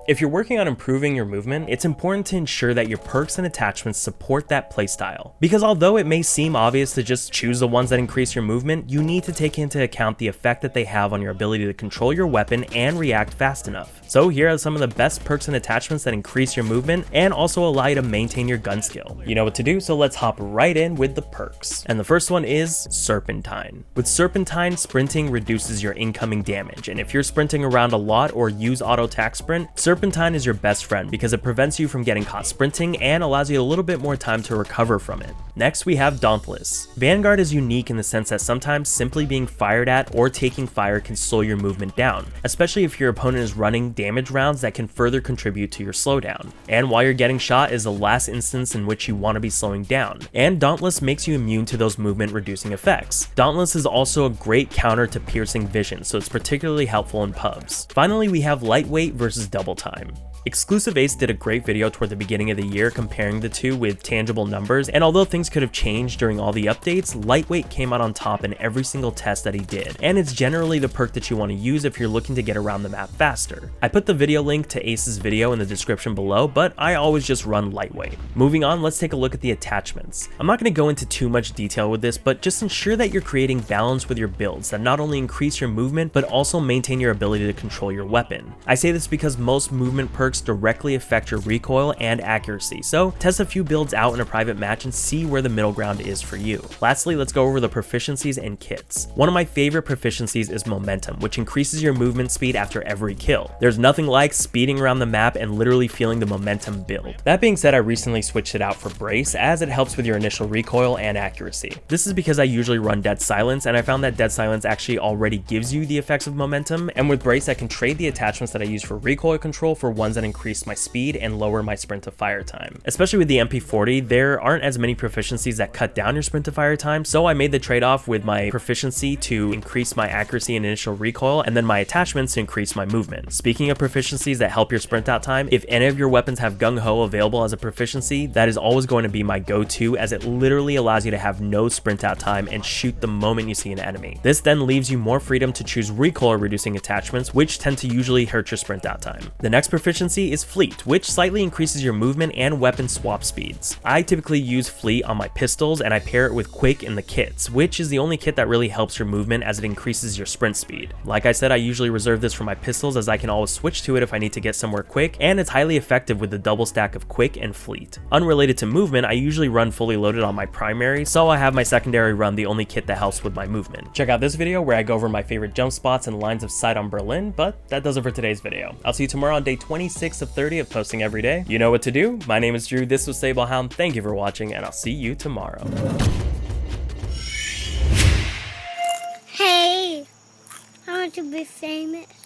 If you're working on improving your movement, it's important to ensure that your perks and attachments support that playstyle. Because although it may seem obvious to just choose the ones that increase your movement, you need to take into account the effect that they have on your ability to control your weapon and react fast enough. So here are some of the best perks and attachments that increase your movement and also allow you to maintain your gun skill. You know what to do, so let's hop right in with the perks. And the first one is Serpentine. With Serpentine, sprinting reduces your incoming damage, and if you're sprinting around a lot or use auto attack sprint, Serpentine is your best friend because it prevents you from getting caught sprinting and allows you a little bit more time to recover from it. Next, we have Dauntless. Vanguard is unique in the sense that sometimes simply being fired at or taking fire can slow your movement down, especially if your opponent is running damage rounds that can further contribute to your slowdown. And while you're getting shot is the last instance in which you want to be slowing down, and Dauntless makes you immune to those movement reducing effects. Dauntless is also a great counter to piercing vision, so it's particularly helpful in pubs. Finally, we have Lightweight versus Double Time. Exclusive Ace did a great video toward the beginning of the year comparing the two with tangible numbers, and although things could have changed during all the updates, Lightweight came out on top in every single test that he did, and it's generally the perk that you want to use if you're looking to get around the map faster. I put the video link to Ace's video in the description below, but I always just run Lightweight. Moving on, let's take a look at the attachments. I'm not going to go into too much detail with this, but just ensure that you're creating balance with your builds that not only increase your movement, but also maintain your ability to control your weapon. I say this because most movement perks directly affect your recoil and accuracy, so test a few builds out in a private match and see where the middle ground is for you. Lastly, let's go over the proficiencies and kits. One of my favorite proficiencies is Momentum, which increases your movement speed after every kill. There's nothing like speeding around the map and literally feeling the momentum build. That being said, I recently switched it out for Brace as it helps with your initial recoil and accuracy. This is because I usually run Dead Silence, and I found that Dead Silence actually already gives you the effects of momentum, and with Brace I can trade the attachments that I use for recoil control for ones that increase my speed and lower my sprint to fire time. Especially with the MP40, there aren't as many proficiencies that cut down your sprint to fire time, so I made the trade-off with my proficiency to increase my accuracy and initial recoil, and then my attachments to increase my movement. Speaking of proficiencies that help your sprint out time, if any of your weapons have Gung Ho available as a proficiency, that is always going to be my go-to, as it literally allows you to have no sprint out time and shoot the moment you see an enemy. This then leaves you more freedom to choose recoil reducing attachments, which tend to usually hurt your sprint out time. The next proficiency is Fleet, which slightly increases your movement and weapon swap speeds. I typically use Fleet on my pistols, and I pair it with Quick in the kits, which is the only kit that really helps your movement as it increases your sprint speed. Like I said, I usually reserve this for my pistols as I can always switch to it if I need to get somewhere quick, and it's highly effective with the double stack of Quick and Fleet. Unrelated to movement, I usually run fully loaded on my primary, so I have my secondary run the only kit that helps with my movement. Check out this video where I go over my favorite jump spots and lines of sight on Berlin, but that does it for today's video. I'll see you tomorrow on day 26 of 30 of posting every day. You know what to do. My name is Drew, this was Sablehound, thank you for watching, and I'll see you tomorrow. Hey, I want to be famous.